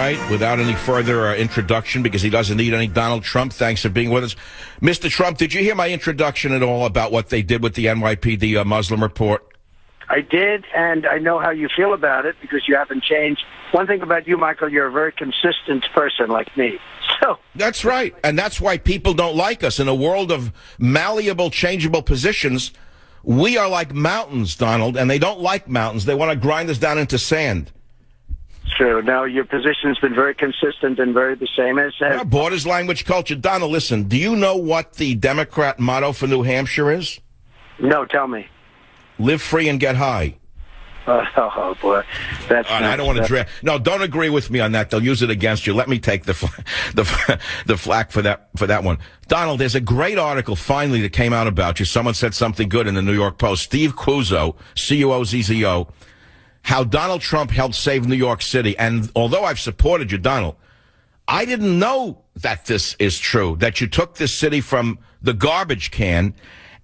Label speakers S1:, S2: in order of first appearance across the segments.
S1: right, without any further introduction, because he doesn't need any, Donald Trump, thanks for being with us. Mr. Trump, did you hear my introduction at all about what they did with the NYPD Muslim report?
S2: I did, and I know how you feel about it because you haven't changed. One thing about you, Michael, you're a very consistent person like me. So
S1: that's right, and that's why people don't like us. In a world of malleable, changeable positions, we are like mountains, Donald, and they don't like mountains. They want to grind us down into sand.
S2: True. Now, your position's been very consistent and very the same as...
S1: borders, language, culture. Donald, listen, do you know what the Democrat motto for New Hampshire is?
S2: No, tell me.
S1: Live free and get high.
S2: Oh boy. That's
S1: I don't want to draft. No, don't agree with me on that. They'll use it against you. Let me take the flack for that one. Donald, there's a great article finally that came out about you. Someone said something good in the New York Post. Steve Cuozzo, C-U-O-Z-Z-O, how Donald Trump helped save New York City. And although I've supported you, Donald, I didn't know that this is true, that you took this city from the garbage can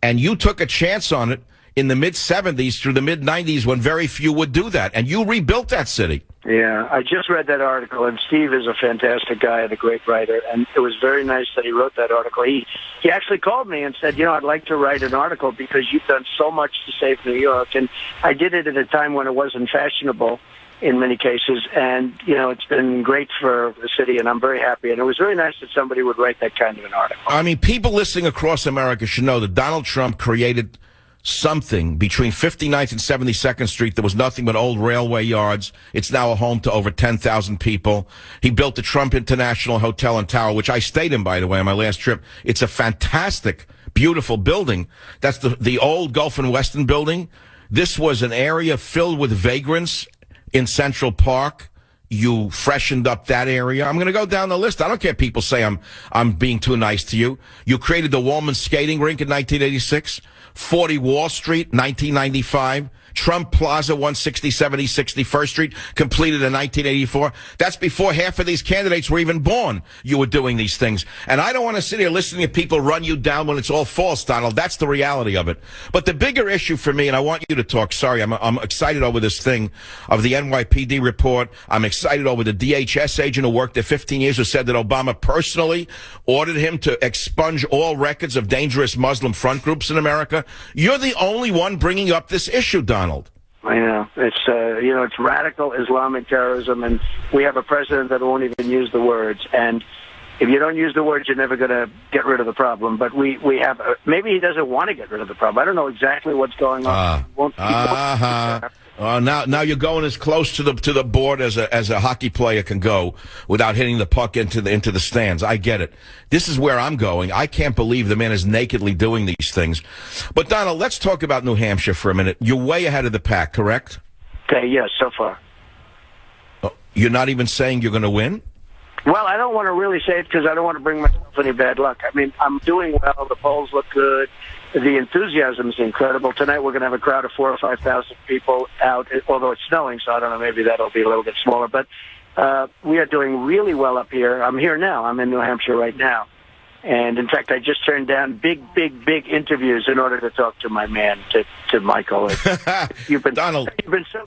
S1: and you took a chance on it in the mid-'70s through the mid-'90s when very few would do that. And you rebuilt that city.
S2: Yeah, I just read that article, and Steve is a fantastic guy and a great writer, and it was very nice that he wrote that article. He actually called me and said, I'd like to write an article because you've done so much to save New York. And I did it at a time when it wasn't fashionable in many cases, and, it's been great for the city, and I'm very happy. And it was very nice that somebody would write that kind of an article.
S1: I mean, people listening across America should know that Donald Trump created something between 59th and 72nd Street. There was nothing but old railway yards. It's now a home to over 10,000 people. He built the Trump International Hotel and Tower, which I stayed in, by the way, on my last trip. It's a fantastic, beautiful building. That's the old Gulf and Weston building. This was an area filled with vagrants in Central Park. You freshened up that area. I'm going to go down the list. I don't care if people say I'm being too nice to you. You created the Wallman skating rink in 1986. 40 Wall Street, 1995. Trump Plaza, 167 East 61st Street, completed in 1984. That's before half of these candidates were even born. You were doing these things. And I don't want to sit here listening to people run you down when it's all false, Donald. That's the reality of it. But the bigger issue for me, and I want you to talk, sorry, I'm excited over this thing of the NYPD report. I'm excited over the DHS agent who worked there 15 years who said that Obama personally ordered him to expunge all records of dangerous Muslim front groups in America. You're the only one bringing up this issue, Donald.
S2: I know. It's radical Islamic terrorism, and we have a president that won't even use the words. And if you don't use the words, you're never going to get rid of the problem. But we have maybe he doesn't want to get rid of the problem. I don't know exactly what's going on.
S1: Now you're going as close to the board as a hockey player can go without hitting the puck into the stands. I get it. This is where I'm going. I can't believe the man is nakedly doing these things. But Donald, let's talk about New Hampshire for a minute. You're way ahead of the pack, correct?
S2: Okay, yes, so far.
S1: You're not even saying you're going to win?
S2: Well, I don't want to really say it because I don't want to bring myself any bad luck. I mean, I'm doing well. The polls look good. The enthusiasm is incredible. Tonight we're going to have a crowd of 4,000 or 5,000 people out, although it's snowing, so I don't know, maybe that'll be a little bit smaller. But we are doing really well up here. I'm here now. I'm in New Hampshire right now. And, in fact, I just turned down big interviews in order to talk to my man, to Michael.
S1: Donald,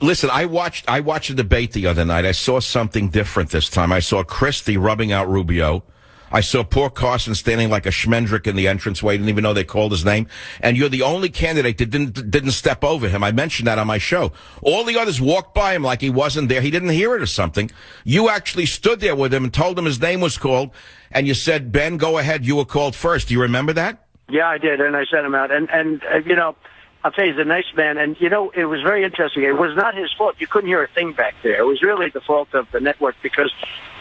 S1: listen, I watched a debate the other night. I saw something different this time. I saw Christie rubbing out Rubio. I saw poor Carson standing like a schmendrick in the entranceway. Didn't even know they called his name. And you're the only candidate that didn't step over him. I mentioned that on my show. All the others walked by him like he wasn't there. He didn't hear it or something. You actually stood there with him and told him his name was called. And you said, Ben, go ahead. You were called first. Do you remember that?
S2: Yeah, I did. And I sent him out. And I'll tell you, he's a nice man. And, it was very interesting. It was not his fault. You couldn't hear a thing back there. It was really the fault of the network because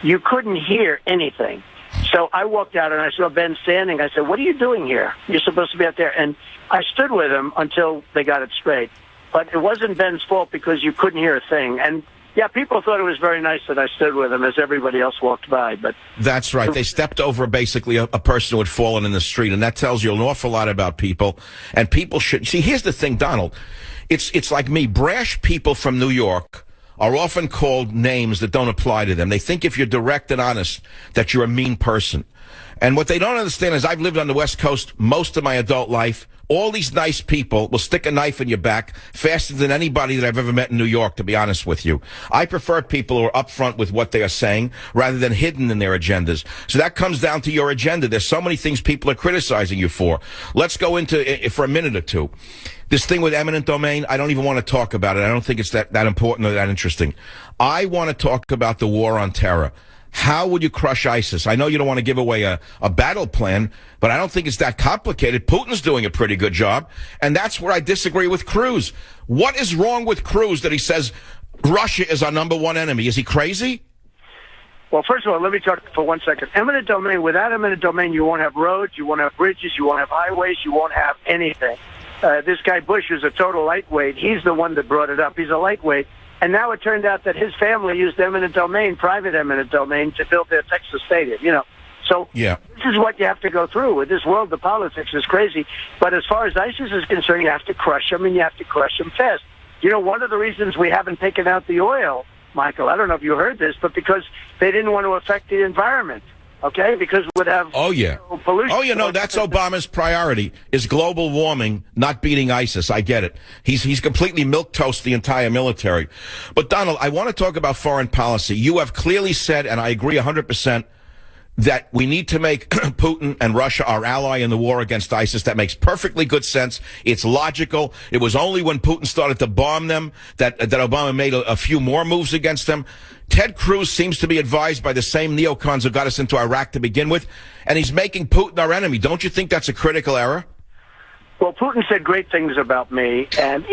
S2: you couldn't hear anything. So I walked out and I saw Ben standing. I said, what are you doing here? You're supposed to be out there. And I stood with him until they got it straight. But it wasn't Ben's fault because you couldn't hear a thing. And, yeah, people thought it was very nice that I stood with him as everybody else walked by. But
S1: that's right. They stepped over basically a person who had fallen in the street. And that tells you an awful lot about people. And people should see. Here's the thing, Donald. It's like me. Brash people from New York are often called names that don't apply to them. They think if you're direct and honest that you're a mean person. And what they don't understand is I've lived on the West Coast most of my adult life. All these nice people will stick a knife in your back faster than anybody that I've ever met in New York, to be honest with you. I prefer people who are upfront with what they are saying rather than hidden in their agendas. So that comes down to your agenda. There's so many things people are criticizing you for. Let's go into it for a minute or two. This thing with eminent domain, I don't even want to talk about it. I don't think it's that important or that interesting. I want to talk about the war on terror. How would you crush ISIS? I know you don't want to give away a battle plan, but I don't think it's that complicated. Putin's doing a pretty good job, and that's where I disagree with Cruz. What is wrong with Cruz that he says Russia is our number one enemy? Is he crazy?
S2: Well, first of all, let me talk for 1 second. Eminent domain, without eminent domain, you won't have roads, you won't have bridges, you won't have highways, you won't have anything. This guy Bush is a total lightweight. He's the one that brought it up. He's a lightweight. And now it turned out that his family used eminent domain, private eminent domain, to build their Texas stadium, So
S1: yeah.
S2: This is what you have to go through. With this world, the politics is crazy. But as far as ISIS is concerned, you have to crush them, and you have to crush them fast. One of the reasons we haven't taken out the oil, Michael, I don't know if you heard this, but because they didn't want to affect the environment. Okay, because it would have pollution.
S1: No, that's Obama's priority, is global warming, not beating ISIS. I get it. He's completely milquetoast the entire military. But, Donald, I want to talk about foreign policy. You have clearly said, and I agree 100%, that we need to make Putin and Russia our ally in the war against ISIS. That makes perfectly good sense. It's logical. It was only when Putin started to bomb them that Obama made a few more moves against them. Ted Cruz seems to be advised by the same neocons who got us into Iraq to begin with, and he's making Putin our enemy. Don't you think that's a critical error?
S2: Well, Putin said great things about me, and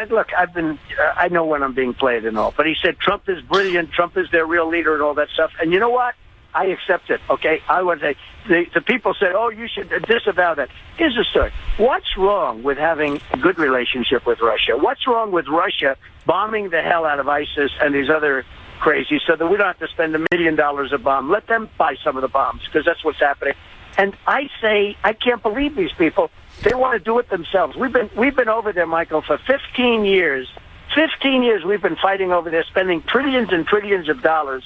S2: look, I know when I'm being played and all, but he said Trump is brilliant, Trump is their real leader and all that stuff, and you know what? I accept it, okay? I would say, the people say, oh, you should disavow that. Here's the story. What's wrong with having a good relationship with Russia? What's wrong with Russia bombing the hell out of ISIS and these other crazies so that we don't have to spend $1 million a bomb? Let them buy some of the bombs, because that's what's happening. And I say, I can't believe these people. They want to do it themselves. We've been over there, Michael, for 15 years. 15 years we've been fighting over there, spending trillions and trillions of dollars.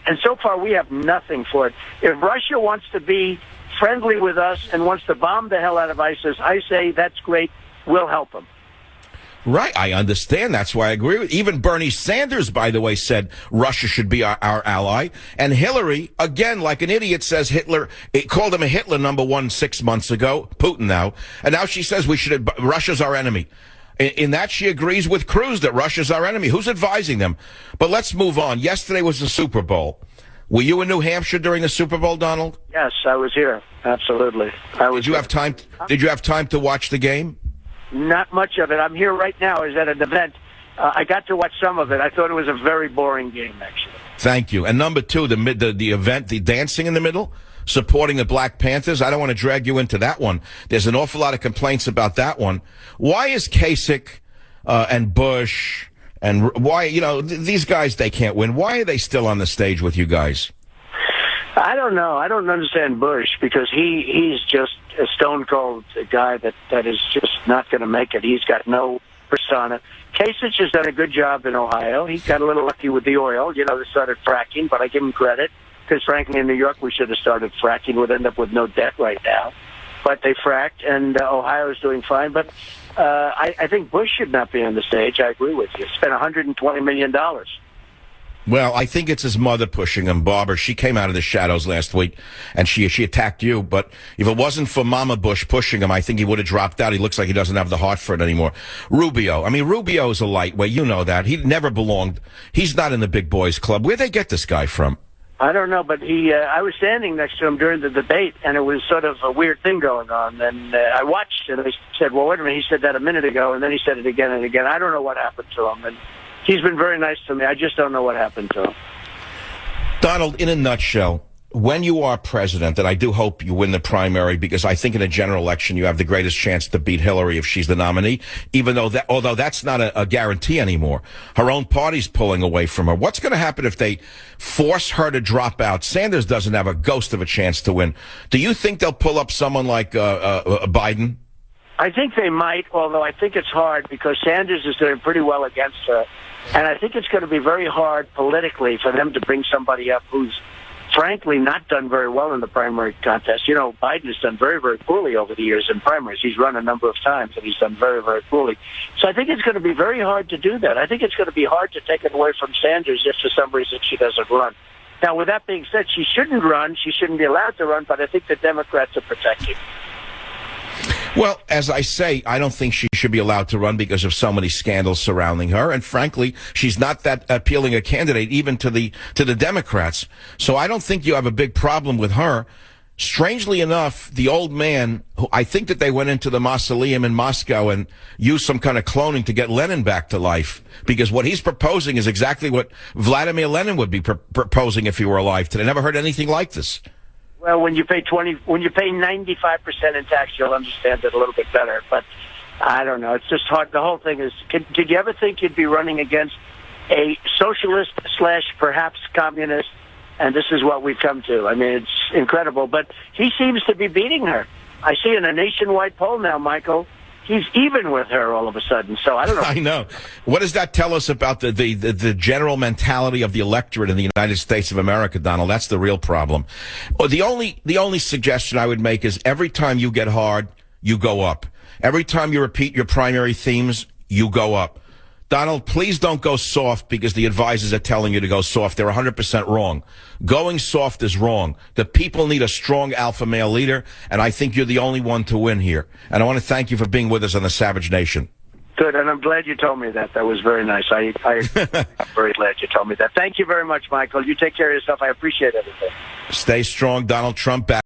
S2: And so far, we have nothing for it. If Russia wants to be friendly with us and wants to bomb the hell out of ISIS, I say that's great. We'll help them.
S1: Right. I understand. That's why I agree with. Even Bernie Sanders, by the way, said Russia should be our ally. And Hillary, again, like an idiot, says called him a Hitler #1 6 months ago, Putin now. And now she says Russia's our enemy. In that, she agrees with Cruz that Russia's our enemy. Who's advising them? But let's move on. Yesterday was the Super Bowl. Were you in New Hampshire during the Super Bowl, Donald?
S2: Yes, I was here. Absolutely.
S1: Did you have time? Did you have time to watch the game?
S2: Not much of it. I'm here right now. I was at an event. I got to watch some of it. I thought it was a very boring game, actually.
S1: Thank you. And number two, the event, the dancing in the middle, supporting the Black Panthers. I don't want to drag you into that one. There's an awful lot of complaints about that one. Why is Kasich and Bush and why, these guys, they can't win. Why are they still on the stage with you guys?
S2: I don't know. I don't understand Bush, because he's just a stone cold guy that is just not going to make it. He's got no persona. Kasich has done a good job in Ohio. He got a little lucky with the oil. They started fracking, but I give him credit. Because, frankly, in New York, we should have started fracking. We'd end up with no debt right now. But they fracked, and Ohio is doing fine. But I think Bush should not be on the stage. I agree with you. Spent $120 million.
S1: Well, I think it's his mother pushing him, Barbara. She came out of the shadows last week, and she attacked you. But if it wasn't for Mama Bush pushing him, I think he would have dropped out. He looks like he doesn't have the heart for it anymore. Rubio. I mean, Rubio is a lightweight. You know that. He never belonged. He's not in the big boys club. Where'd they get this guy from?
S2: I don't know, but I was standing next to him during the debate, and it was sort of a weird thing going on. And I watched, and I said, well, wait a minute, he said that a minute ago, and then he said it again and again. I don't know what happened to him, and he's been very nice to me. I just don't know what happened to him.
S1: Donald, in a nutshell, when you are president, and I do hope you win the primary, because I think in a general election you have the greatest chance to beat Hillary if she's the nominee, although that's not a guarantee anymore. Her own party's pulling away from her. What's going to happen if they force her to drop out? Sanders doesn't have a ghost of a chance to win. Do you think they'll pull up someone like Biden?
S2: I think they might, although I think it's hard because Sanders is doing pretty well against her. And I think it's going to be very hard politically for them to bring somebody up who's frankly, not done very well in the primary contest. You know, Biden has done very, very poorly over the years in primaries. He's run a number of times, and he's done very, very poorly. So I think it's going to be very hard to do that. I think it's going to be hard to take it away from Sanders if for some reason she doesn't run. Now, with that being said, she shouldn't run. She shouldn't be allowed to run, but I think the Democrats are protecting.
S1: Well, as I say, I don't think she should be allowed to run because of so many scandals surrounding her. And frankly, she's not that appealing a candidate even to the Democrats. So I don't think you have a big problem with her. Strangely enough, the old man, who I think that they went into the mausoleum in Moscow and used some kind of cloning to get Lenin back to life, because what he's proposing is exactly what Vladimir Lenin would be proposing if he were alive today. I never heard anything like this.
S2: Well, when you pay 95% in tax, you'll understand it a little bit better. But I don't know. It's just hard. The whole thing is, did you ever think you'd be running against a socialist / perhaps communist? And this is what we've come to. I mean, it's incredible. But he seems to be beating her. I see in a nationwide poll now, Michael, he's even with her all of a sudden. So I don't know.
S1: I know. What does that tell us about the general mentality of the electorate in the United States of America, Donald? That's the real problem. The only suggestion I would make is every time you get hard, you go up. Every time you repeat your primary themes, you go up. Donald, please don't go soft because the advisors are telling you to go soft. They're 100% wrong. Going soft is wrong. The people need a strong alpha male leader, and I think you're the only one to win here. And I want to thank you for being with us on the Savage Nation.
S2: Good, and I'm glad you told me that. That was very nice. I'm very glad you told me that. Thank you very much, Michael. You take care of yourself. I appreciate everything.
S1: Stay strong. Donald Trump back.